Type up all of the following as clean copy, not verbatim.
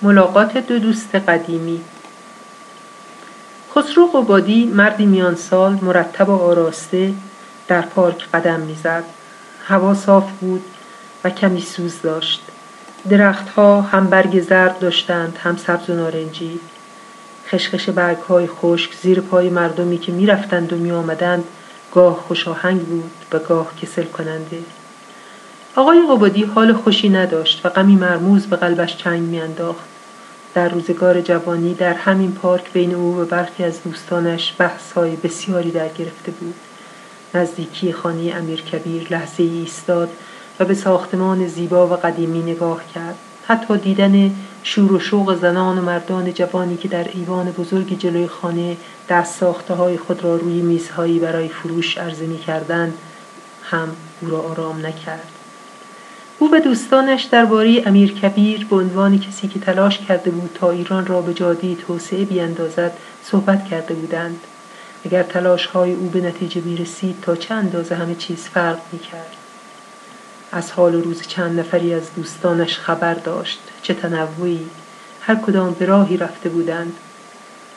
ملاقات دو دوست قدیمی. خسرو قبادی، مردی میان سال مرتب و آراسته، در پارک قدم میزد. هوا صاف بود و کمی سوز داشت. درختها هم برگ زرد داشتند، هم سبز و نارنجی. خشخش برگ‌های خشک زیر پای مردمی که می‌رفتند و می‌آمدند گاه خوشاهنگ بود و گاه کسل کننده. آقای قبادی حال خوشی نداشت و غمی مرموز به قلبش چنگ می‌انداخت. در روزگار جوانی در همین پارک بین او و برخی از دوستانش بحث‌های بسیاری در گرفته بود. نزدیکی خانه امیرکبیر لحظه‌ای ایستاد و به ساختمان زیبا و قدیمی نگاه کرد. حتی دیدن شور و شوق زنان و مردان جوانی که در ایوان بزرگ جلوی خانه دست ساخته‌های خود را روی میزهایی برای فروش عرضه می‌کردند هم او را آرام نکرد. او و دوستانش درباره امیرکبیر به عنوان کسی که تلاش کرده بود تا ایران را به جاده توسعه بیاندازد صحبت کرده بودند. اگر تلاش‌های او به نتیجه می‌رسید تا چه اندازه همه چیز فرق می‌کرد. از حال و روز چند نفری از دوستانش خبر داشت. چه تنوعی! هر کدام به راهی رفته بودند.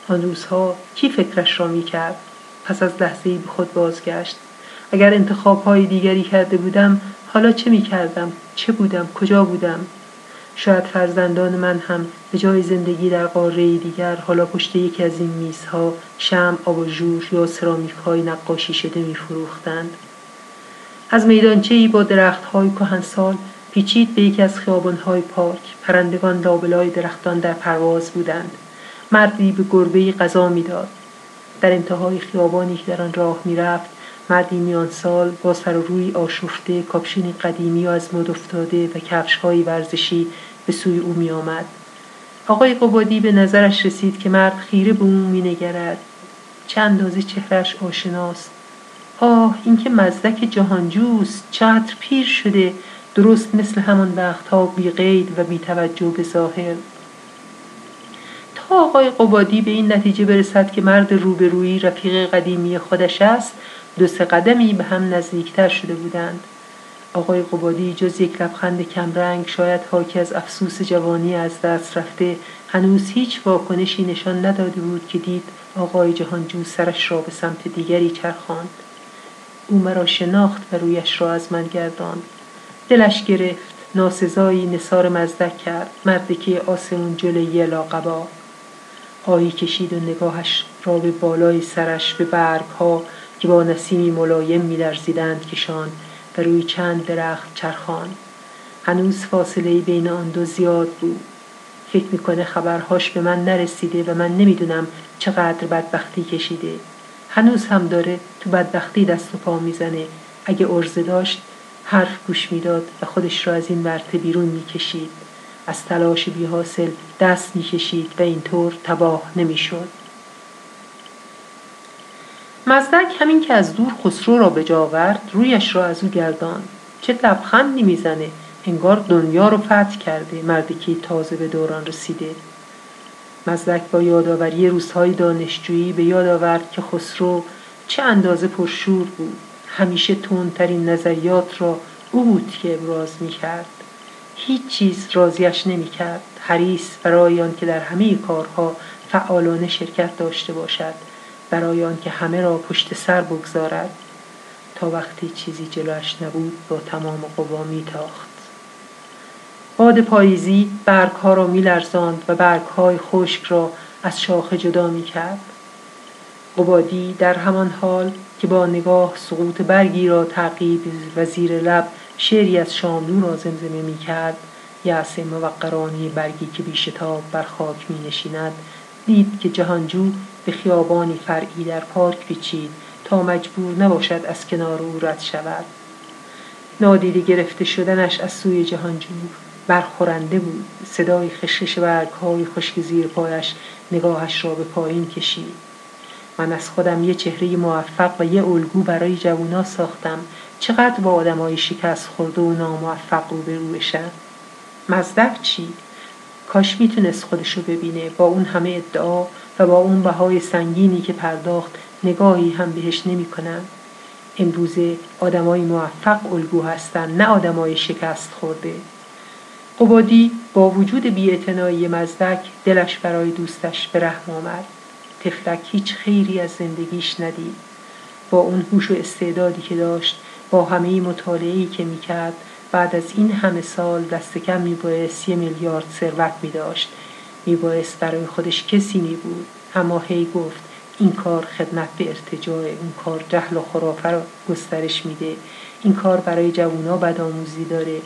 آن روزها کی فکرش را می‌کرد؟ پس از لحظه‌ای به خود بازگشت. اگر انتخاب‌های دیگری کرده بودم حالا چه می‌کردم؟ چه بودم؟ کجا بودم؟ شاید فرزندان من هم به جای زندگی در قاره‌ای دیگر حالا پشت یکی از این میزها شمع، آباژور یا سرامیک‌های نقاشی شده می‌فروختند. از میدانچه‌ای با درخت‌های کهنسال پیچید به یکی از خیابان‌های پارک. پرندگان لابلای درختان در پرواز بودند. مردی به گربه‌ای غذا می‌داد. در انتهای خیابانی که در آن راه می‌رفت، مردی میان سال با سر و روی آشفته، کاپشنی قدیمی و از مد افتاده و کفش‌های ورزشی به سوی او می‌آمد. آقای قبادی به نظرش رسید که مرد خیره به او می‌نگرد. چه اندازه چهره‌اش آشناست. آه، این که مزدک جهانجوست، چقدر پیر شده، درست مثل همان وقتها بی قید و بی توجه به ظاهر. تا آقای قبادی به این نتیجه برسد که مرد روبرویی رفیق قدیمی خودش است، 2-3 قدمی به هم نزدیکتر شده بودند. آقای قبادی جز یک لبخند کمرنگ، شاید حاکی از افسوس جوانی از دست رفته، هنوز هیچ واکنشی نشان نداده بود که دید آقای جهانجو سرش را به سمت دیگری چرخاند. او مرا شناخت و رویش را از من گرداند. دلش گرفت، ناسزایی نثار مزدک کرد. مردکی آسمون جلوی لاقبا. آهی کشید و نگاهش را به بالای سرش، به برگ‌ها که با نسیمی ملایم می‌لرزیدند کشاند و روی چند درخت چرخاند. هنوز فاصله‌ای بین آن دو زیاد بود. فکر می‌کنه خبرهاش به من نرسیده و من نمی‌دونم چقدر بدبختی کشیده. هنوز هم داره تو بدبختی دست و پا میزنه. اگه عرضه داشت حرف گوش میداد و خودش را از این ورطه بیرون میکشید. از تلاش بی حاصل دست میکشید و اینطور تباه نمیشد. مزدک همین که از دور خسرو را به جا آورد، رویش را از او گرداند. چه لبخندی میزنه، انگار دنیا رو فتح کرده. مردی که تازه به دوران رسیده. مزدک با یادآوری روزهای دانشجویی به یاد آورد که خسرو چه اندازه پرشور بود. همیشه تندترین نظریات را او بود که ابراز می‌کرد. هیچ چیز راضیش نمی‌کرد. حریص برای آن که در همه کارها فعالانه شرکت داشته باشد، برای آن که همه را پشت سر بگذارد. تا وقتی چیزی جلوش نبود با تمام قوا می‌تاخت. باد پاییزی برگ‌ها را می‌لرزاند و برگ‌های خشک را از شاخه جدا می‌کرد. قبادی در همان حال که با نگاه سقوط برگی را تعقیب و زیر لب شعری از شاملو را زمزمه می‌کرد، یأس موقرانه برگی که بی‌شتاب بر خاک می‌نشیند، دید که جهانجو به خیابانی فرعی در پارک پیچید تا مجبور نباشد از کنار او رد شود. نادیده گرفته شدنش از سوی جهانجو برخورنده بود. صدای خشخش برگ‌های خشک زیر پایش نگاهش را به پایین کشید. من از خودم یه چهره موفق و یه الگو برای جوونا ساختم. چقدر با آدمای شکست خورده و ناموفق روبرو بشم. مزدک چی؟ کاش میتونست خودشو ببینه. با اون همه ادعا و با اون بهای سنگینی که پرداخت، نگاهی هم بهش نمی‌کنم. امروزه آدمای موفق الگو هستن، نه آدمای شکست خورده. قبادی با وجود بی‌اعتنایی مزدک دلش برای دوستش به رحم آمد. طفلک هیچ خیری از زندگیش ندید. با اون هوش و استعدادی که داشت، با همه مطالعه‌ای که میکرد، بعد از این همه سال دست کم میبایست 1 میلیارد ثروت میداشت. میبایست برای خودش کسی میبود. اما هی گفت این کار خدمت به ارتجاع، اون کار جهل و خرافه رو گسترش میده، این کار برای جوونا بدآموزی داره.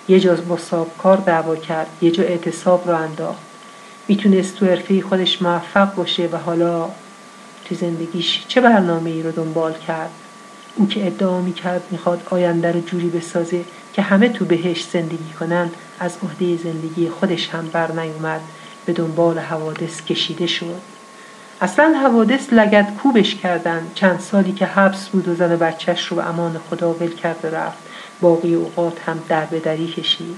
یه جا با صاحبکار دعوا کرد، یه جا اعتصاب رو انداخت. میتونست تو حرفه خودش موفق باشه و حالا تو زندگیش چه برنامه‌ای رو دنبال کرد؟ او که ادعا میکرد میخواد آینده رو جوری بسازه که همه تو بهشت زندگی کنن، از عهده زندگی خودش هم بر نیومد، به دنبال حوادث کشیده شد. اصلا حوادث لگدکوبش کردن. چند سالی که حبس بود و زن و بچهش رو به امان خدا ول کرد و رفت. باقی اوقات هم در به دری کشید.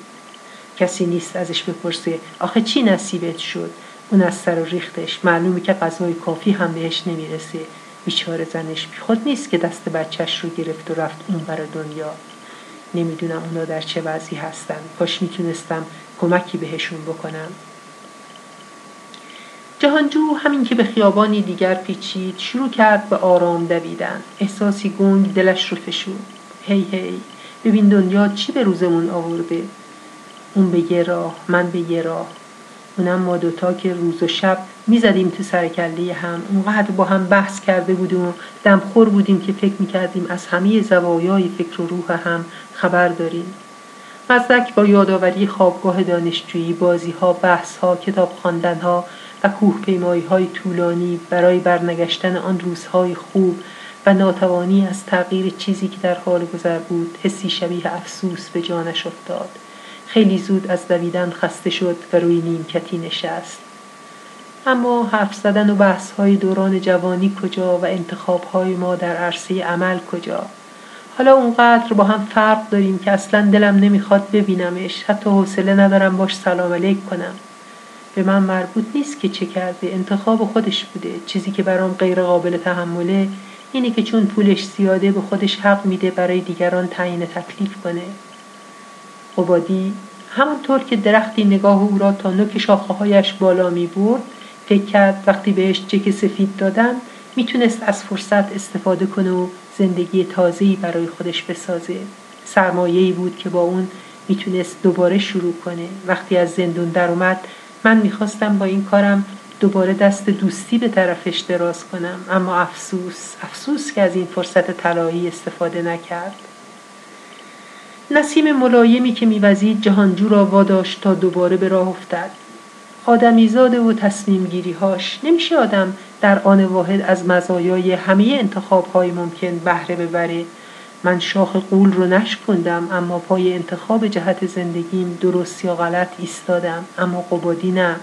کسی نیست ازش بپرسه آخه چی نصیبت شد؟ اون از سر و ریختش معلومه که غذای کافی هم بهش نمیرسه. بیچاره زنش بیخود نیست که دست بچهش رو گرفت و رفت اون برای دنیا. نمیدونم اونا در چه وضعی هستن. کاش میتونستم کمکی بهشون بکنم. جهانجو همین که به خیابانی دیگر پیچید، شروع کرد به آرام دویدن. احساسی گنگ دلش رو فشرد. هی هی، ببین دنیا چی به روزمون آورده. اون به یه راه، من به یه راه. اونم ما دوتا که روز و شب میزدیم تو سر کله هم. اونقدر با هم بحث کرده بودیم و دمخور بودیم که فکر میکردیم از همه زوایای فکر و روح هم خبر داریم. مزدک با یادآوری خوابگاه دانشجویی، بازی‌ها، بحث‌ها، کتاب خواندن‌ها و کوهپیمایی‌های طولانی برای برنگشتن آن روزهای خوب و ناتوانی از تغییر چیزی که در حال گذر بود، حسی شبیه افسوس به جانش افتاد. خیلی زود از دویدن خسته شد و روی نیمکتی نشست. اما حرف زدن و بحث‌های دوران جوانی کجا و انتخاب‌های ما در عرصه عمل کجا؟ حالا اونقدر با هم فرق داریم که اصلا دلم نمیخواد ببینمش. حتی حوصله ندارم باش سلام علیک کنم. به من مربوط نیست که چه کرده. انتخاب خودش بوده. چیزی که برام غیر قابل تحمله اینه که چون پولش زیاده به خودش حق میده برای دیگران تعیین تکلیف کنه. قبادی همانطور که درختی نگاه او را تا نوک شاخه‌هایش بالا می‌برد، فکر کرد وقتی بهش چک سفید دادن میتونست از فرصت استفاده کنه و زندگی تازه‌ای برای خودش بسازه. سرمایه‌ای بود که با اون میتونست دوباره شروع کنه. وقتی از زندون در اومد، من میخواستم با این کارم دوباره دست دوستی به طرفش دراز کنم، اما افسوس که از این فرصت طلایی استفاده نکرد. نسیم ملایمی که می‌وزید جهانجو را واداشت تا دوباره به راه افتد. آدمیزاده و تصمیم گیری‌هاش. نمیشه آدم در آن واحد از مزایای همه انتخاب‌های ممکن بهره ببره. من شاخ غول رو نشکندم، اما پای انتخاب جهت زندگیم درست یا غلط ایستادم. اما قبادی نه.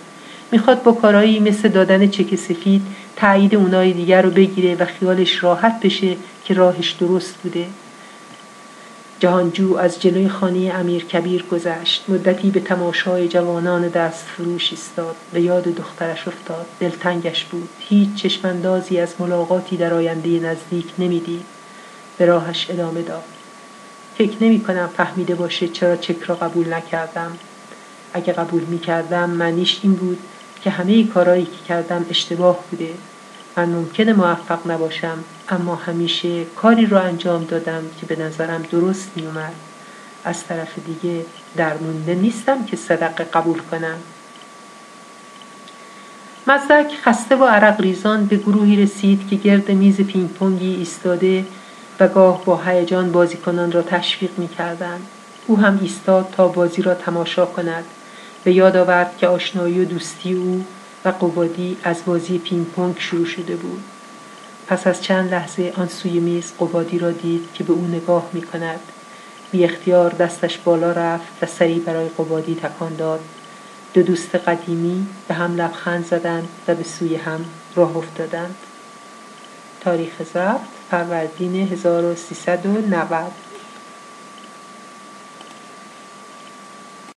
میخواد با کارهایی مثل دادن چک سفید تایید اونای دیگر رو بگیره و خیالش راحت بشه که راهش درست بوده. جهانجو از جلوی خانه امیرکبیر گذشت. مدتی به تماشای جوانان دست فروش ایستاد. به یاد دخترش افتاد. دلتنگش بود. هیچ چشماندازی از ملاقاتی در آینده نزدیک نمیدید. به راهش ادامه داد. فکر نمی‌کنم فهمیده باشه چرا چک را قبول نکردم. اگه قبول می‌کردم معنیش این بود که همه کارهایی که کردم اشتباه بوده. من ممکنه موفق نباشم، اما همیشه کاری رو انجام دادم که به نظرم درست میومد. از طرف دیگه درمونده نیستم که صدقه قبول کنم. مزدک خسته و عرق ریزان به گروهی رسید که گرد میز پینگ پونگی ایستاده و گاه با هیجان بازیکنان را تشویق می‌کردند. او هم ایستاد تا بازی را تماشا کند. به یاد آورد که آشنایی و دوستی او و قبادی از بازی پینگ پونگ شروع شده بود. پس از چند لحظه آن سوی میز قبادی را دید که به او نگاه می‌کند. بی اختیار دستش بالا رفت و سری برای قبادی تکان داد. دو دوست قدیمی به هم لبخند زدند و به سوی هم راه افتادند. تاریخ ضبط فروردین 1390.